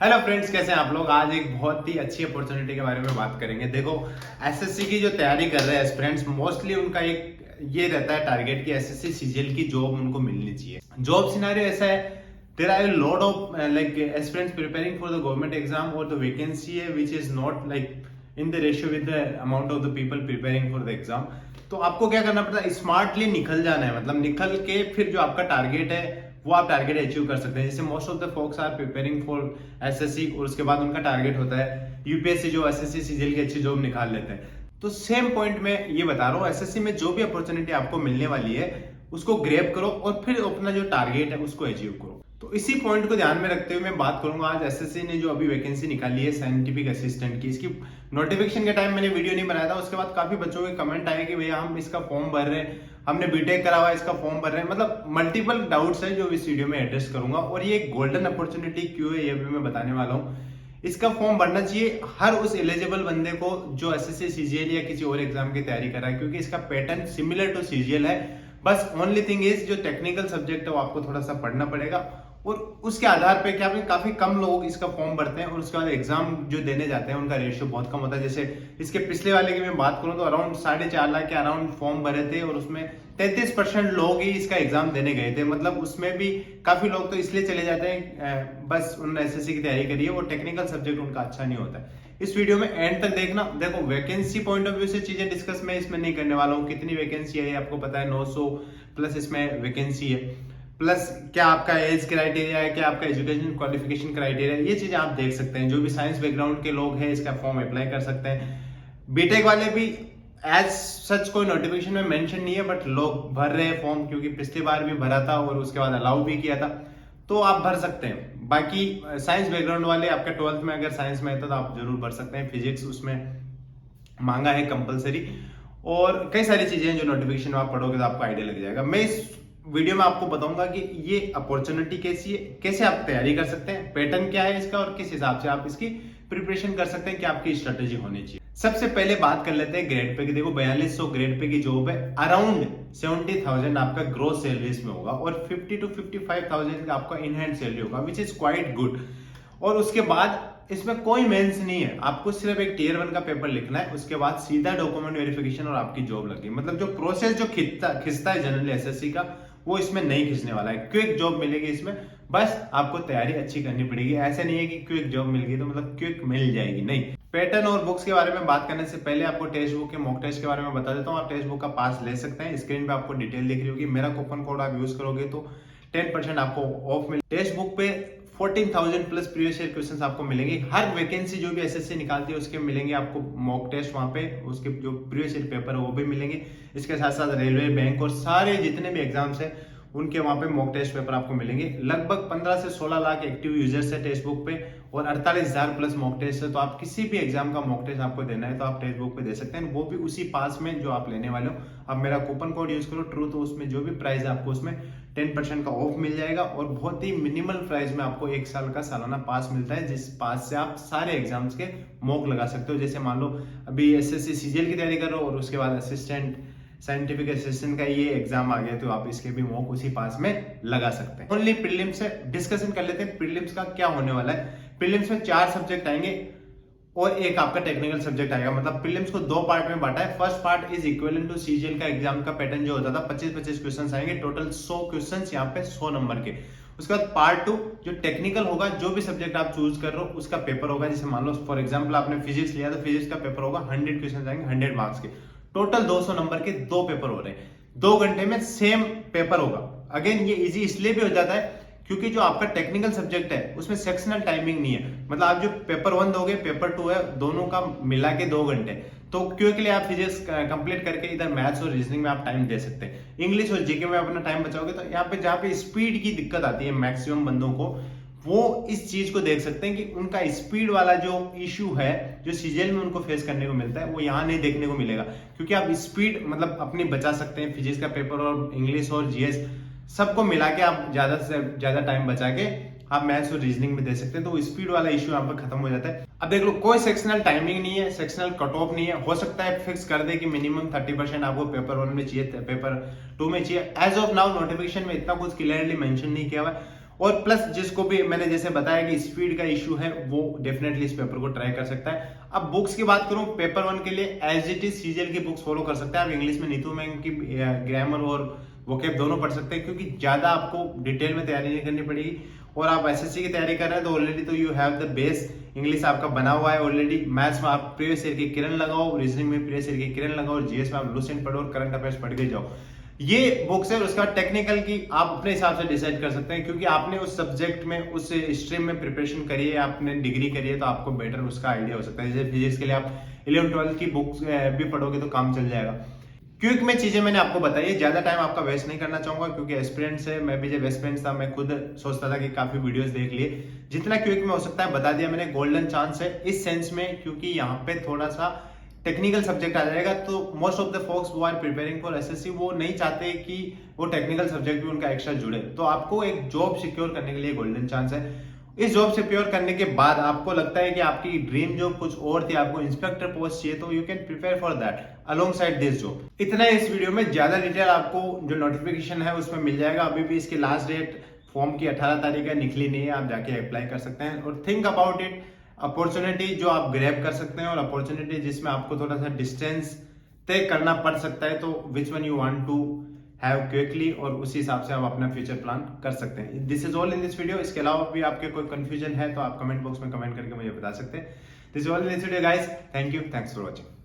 Hello friends, कैसे हैं आप लोग। आज एक बहुत ही अच्छी अपॉर्चुनिटी के बारे में बात करेंगे। देखो, एसएससी की जो तैयारी कर रहे हैं एस्पिरेंट्स, मोस्टली उनका एक ये रहता है टारगेट कि एसएससी सीजीएल की जॉब उनको मिलनी चाहिए। जॉब सिनेरियो ऐसा है, there are a lot of like aspirants preparing for the government exam और द वैकेंसी है which is not like in the ratio with the amount of the people preparing for the exam. तो आपको क्या करना पड़ता है, smartly निकल जाना है। मतलब निकल के फिर जो आपका टारगेट है वो आप टारगेट अचीव कर सकते हैं। जैसे most of the folks are preparing for SSC और उसके बाद उनका टारगेट होता है यूपीएससी, जो एसएससी सीजीएल की अच्छी जॉब निकाल लेते हैं। तो सेम पॉइंट में ये बता रहा हूँ, एसएससी में जो भी अपॉर्चुनिटी आपको मिलने वाली है उसको ग्रैब करो और फिर अपना जो टारगेट है उसको अचीव करो। तो इसी पॉइंट को ध्यान में रखते हुए मैं बात करूंगा। आज एसएससी ने जो अभी वैकेंसी निकाली है साइंटिफिक असिस्टेंट की, इसकी नोटिफिकेशन के टाइम मैंने वीडियो नहीं बनाया था। उसके बाद काफी बच्चों के कमेंट आए कि भैया हम इसका फॉर्म भर रहे हैं, हमने बीटेक करा हुआ है, इसका फॉर्म भर रहे हैं। मतलब मल्टीपल डाउट्स है जो इस वीडियो में एड्रेस करूंगा। और ये एक गोल्डन अपॉर्चुनिटी क्यों है ये भी मैं बताने वाला हूँ। इसका फॉर्म भरना चाहिए हर उस एलिजिबल बंदे को जो एसएससी सीजीएल या किसी और एग्जाम की तैयारी कर रहा है, क्योंकि इसका पैटर्न सिमिलर टू सीजीएल है। बस ओनली थिंग इज जो टेक्निकल सब्जेक्ट है वो आपको थोड़ा सा पढ़ना पड़ेगा और उसके आधार पे क्या काफी कम लोग इसका फॉर्म भरते हैं और उसके बाद एग्जाम जो देने जाते हैं उनका रेशियो बहुत कम होता है। जैसे इसके पिछले वाले की मैं बात करूं तो अराउंड 4.5 लाख के अराउंड फॉर्म भरे थे और उसमें 33% लोग ही इसका एग्जाम देने गए थे। मतलब उसमें भी काफी लोग तो इसलिए चले जाते हैं बस उन्होंने एसएससी की तैयारी करी है, वो टेक्निकल सब्जेक्ट उनका अच्छा नहीं होता है। इस वीडियो में एंड तक देखना। देखो, वैकेंसी पॉइंट ऑफ व्यू से चीजें डिस्कस मैं इसमें नहीं करने वाला हूँ। कितनी वैकेंसी है आपको पता है, 900 प्लस इसमें वैकेंसी है, प्लस क्या आपका एज क्राइटेरिया है, क्या आपका एजुकेशन क्वालिफिकेशन क्राइटेरिया है, ये चीजें आप देख सकते हैं। जो भी साइंस बैकग्राउंड के लोग हैं इसका फॉर्म अप्लाई कर सकते हैं। बीटेक वाले भी एज सच कोई नोटिफिकेशन में मेंशन नहीं है, बट लोग भर रहे हैं फॉर्म, क्योंकि पिछली बार भी भरा था और उसके बाद अलाउ भी किया था, तो आप भर सकते हैं। बाकी साइंस बैकग्राउंड वाले आपका 12th में अगर साइंस में है तो आप जरूर भर सकते हैं। फिजिक्स उसमें मांगा है कंपलसरी, और कई सारी चीजें हैं जो नोटिफिकेशन में आप पढ़ोगे तो आपको आइडिया लग जाएगा। मैं इस वीडियो में आपको बताऊंगा कि ये अपॉर्चुनिटी कैसी है, कैसे आप तैयारी कर सकते हैं, पैटर्न क्या है इसका और किस हिसाब से आप इसकी प्रिपरेशन कर सकते हैं, क्या आपकी स्ट्रेटेजी होनी चाहिए। सबसे पहले बात कर लेते हैं ग्रेड पे की। देखो, 4200 ग्रेड पे की जॉब है, अराउंड 70,000 आपका ग्रोस सैलरीज में होगा और 50 to 55,000 का आपका इन हैंड सैलरी होगा, विच इज क्वाइट गुड। और उसके बाद इसमें कोई मेंस नहीं है, आपको सिर्फ एक टीयर 1 का पेपर लिखना है, उसके बाद सीधा डॉक्यूमेंट वेरिफिकेशन और आपकी जॉब लगी। मतलब जो प्रोसेस जो खिंचता है जनरली एसएससी का, वो इसमें नहीं खींचने वाला है। क्विक जॉब मिलेगी इसमें, बस आपको तैयारी अच्छी करनी पड़ेगी। ऐसा नहीं है कि क्विक जॉब मिल गई तो मतलब क्विक मिल जाएगी, नहीं। पैटर्न और बुक्स के बारे में बात करने से पहले आपको टेक्स्ट बुक के मॉक टेस्ट के बारे में बता देता हूँ। आप टेक्स्ट बुक का पास ले सकते हैं, स्क्रीन पे आपको डिटेल दिख रही होगी। मेरा कूपन कोड आप यूज करोगे तो 10% आपको ऑफ मिले। टेक्स्ट बुक पे 14,000 प्लस प्रीवियस ईयर क्वेश्चंस आपको मिलेंगे। हर वैकेंसी जो भी एसएससी निकालती है उसके मिलेंगे आपको मॉक टेस्ट, वहां पे उसके जो प्रीवियस ईयर पेपर है वो भी मिलेंगे। इसके साथ साथ रेलवे, बैंक और सारे जितने भी एग्जाम्स है उनके वहां पे मॉक टेस्ट पेपर आपको मिलेंगे। लगभग 15 से 16 लाख एक्टिव यूजर्स है टेक्स्ट बुक पे और 48,000 प्लस मॉक टेस्ट है। तो आप किसी भी एग्जाम का मॉक टेस्ट आपको देना है तो आप टेक्स्ट बुक पे दे सकते हैं, वो भी उसी पास में जो आप लेने वाले हो। आप मेरा कूपन कोड यूज करो ट्रू, तो उसमें जो भी प्राइस है आपको उसमें 10% का ऑफ मिल जाएगा और बहुत ही मिनिमल प्राइस में आपको 1 साल का सालाना पास मिलता है, जिस पास से आप सारे एग्जाम्स के मॉक लगा सकते हो। जैसे मान लो अभी एसएससी सीजीएल की तैयारी कर रहे हो और उसके बाद असिस्टेंट साइंटिफिक असिस्टेंट का ये एग्जाम आ गया तो आप इसके भी मॉक उसी पास में लगा सकते हैं। ओनली प्रीलिम्स से डिस्कशन कर लेते हैं प्रीलिम्स का क्या होने वाला है। प्रीलिम्स में 4 सब्जेक्ट आएंगे और एक आपका टेक्निकल सब्जेक्ट आएगा। मतलब प्रीलिम्स को 2 पार्ट में बांटा है। First part is equivalent to CGL का एग्जाम का पैटर्न जो होता था, 25-25 क्वेश्चन आएंगे, टोटल 100 क्वेश्चन यहाँ पे 100 नंबर के। उसके बाद पार्ट 2 जो टेक्निकल होगा, जो भी सब्जेक्ट आप चूज कर रहे हो उसका पेपर होगा। जैसे मान लो फॉर एग्जाम्पल आपने फिजिक्स लिया तो फिजिक्स का पेपर होगा, 100 क्वेश्चन आएंगे 100 मार्क्स के। टोटल 200 नंबर के 2 पेपर हो रहे हैं, 2 घंटे में सेम पेपर होगा। अगेन ये इजी इसलिए भी हो जाता है क्योंकि जो आपका टेक्निकल सब्जेक्ट है उसमें सेक्शनल टाइमिंग नहीं है। मतलब आप जो पेपर 1 दोगे, पेपर 2 है, दोनों का मिला के 2 घंटे। तो क्यों के लिए आप फिजिक्स कंप्लीट करके इधर मैथ्स और रीजनिंग में आप टाइम दे सकते हैं। इंग्लिश और जीके में अपना टाइम बचाओगे तो यहाँ पे जहाँ पे स्पीड की दिक्कत आती है मैक्सिमम बंदों को, वो इस चीज को देख सकते हैं कि उनका स्पीड वाला जो इश्यू है जो सीजीएल में उनको फेस करने को मिलता है वो यहाँ नहीं देखने को मिलेगा। क्योंकि आप स्पीड मतलब अपनी बचा सकते हैं। फिजिक्स का पेपर और इंग्लिश और जीएस सबको मिला के आप ज्यादा से ज्यादा टाइम बचा के आप मैथ्स और रीजनिंग में दे सकते हैं, तो स्पीड वाला इश्यू यहाँ पर खत्म हो जाता है। अब देख लो, कोई सेक्शनल टाइमिंग नहीं है, सेक्शनल कट ऑफ नहीं है। हो सकता है फिक्स कर दे कि मिनिमम 30% आपको पेपर 1 में चाहिए, पेपर 2 में चाहिए। एज ऑफ नाउ नोटिफिकेशन में इतना कुछ क्लियरली मेंशन नहीं किया हुआ है। और प्लस जिसको भी मैंने जैसे बताया कि स्पीड का इश्यू है वो डेफिनेटली इस पेपर को ट्राई कर सकता है। अब बुक्स की बात करूं, पेपर 1 के लिए एज इट इज सीजीएल की बुक्स फॉलो कर सकते हैं आप। इंग्लिश में नीतू मैम की ग्रामर और वोकैब दोनों पढ़ सकते हैं, क्योंकि ज्यादा आपको डिटेल में तैयारी नहीं करनी पड़ेगी। और आप एसएससी की तैयारी कर रहे हैं तो ऑलरेडी तो you have the base, English आपका बना हुआ है ऑलरेडी। मैथ्स में आप प्रीवियस ईयर की किरण लगाओ, रीजनिंग में प्रीवियस ईयर की किरण लगाओ, जीएस में आप लुसेंट पढ़ो और करंट अफेयर्स पढ़ के जाओ। ये बुक्स है। उसका टेक्निकल की आप अपने हिसाब से डिसाइड कर सकते हैं, क्योंकि आपने उस सब्जेक्ट में उस स्ट्रीम में प्रिपरेशन करी है, आपने डिग्री करी है, तो आपको बेटर उसका आइडिया हो सकता है। जैसे फिजिक्स के लिए आप 11-12 की बुक्स भी पढ़ोगे तो काम चल जाएगा। क्विक में चीजें मैंने आपको बताई है, ज्यादा टाइम आपका वेस्ट नहीं करना चाहूंगा, क्योंकि एस्पिरेंट से मैं भी जब एस्पिरेंट था मैं खुद सोचता था कि काफी वीडियोस देख लिए, जितना क्विक में हो सकता है बता दिया मैंने। गोल्डन चांस है इस सेंस में, क्योंकि यहाँ पे थोड़ा सा टेक्निकल सब्जेक्ट आ जाएगा, तो मोस्ट ऑफ द फोक्स वो आर प्रिपेयरिंग फॉर एसएससी, वो नहीं चाहते कि वो टेक्निकल सब्जेक्ट भी उनका एक्स्ट्रा जुड़े। तो आपको एक जॉब सिक्योर करने के लिए गोल्डन चांस है। इस जॉब सिक्योर करने के बाद आपको लगता है कि आपकी ड्रीम जॉब कुछ और थी, आपको इंस्पेक्टर पोस्ट चाहिए, तो you can prepare for that along side this job. इतना इस वीडियो में, ज्यादा डिटेल आपको जो नोटिफिकेशन है उसमें मिल जाएगा। अभी भी इसकी लास्ट डेट फॉर्म की 18 तारीख है, निकली नहीं है, आप जाके अप्लाई कर सकते हैं। और थिंक अबाउट इट, अपॉर्चुनिटी जो आप ग्रैब कर सकते हैं और अपॉर्चुनिटी जिसमें आपको थोड़ा सा डिस्टेंस तय करना पड़ सकता है, तो which one you want to have quickly, और उसी हिसाब से आप अपना फ्यूचर प्लान कर सकते हैं। This is all in this video. इसके अलावा भी आपके कोई कंफ्यूजन है तो आप कमेंट बॉक्स में कमेंट करके मुझे बता सकते हैं। This is all in this video guys, thank you, thanks for watching.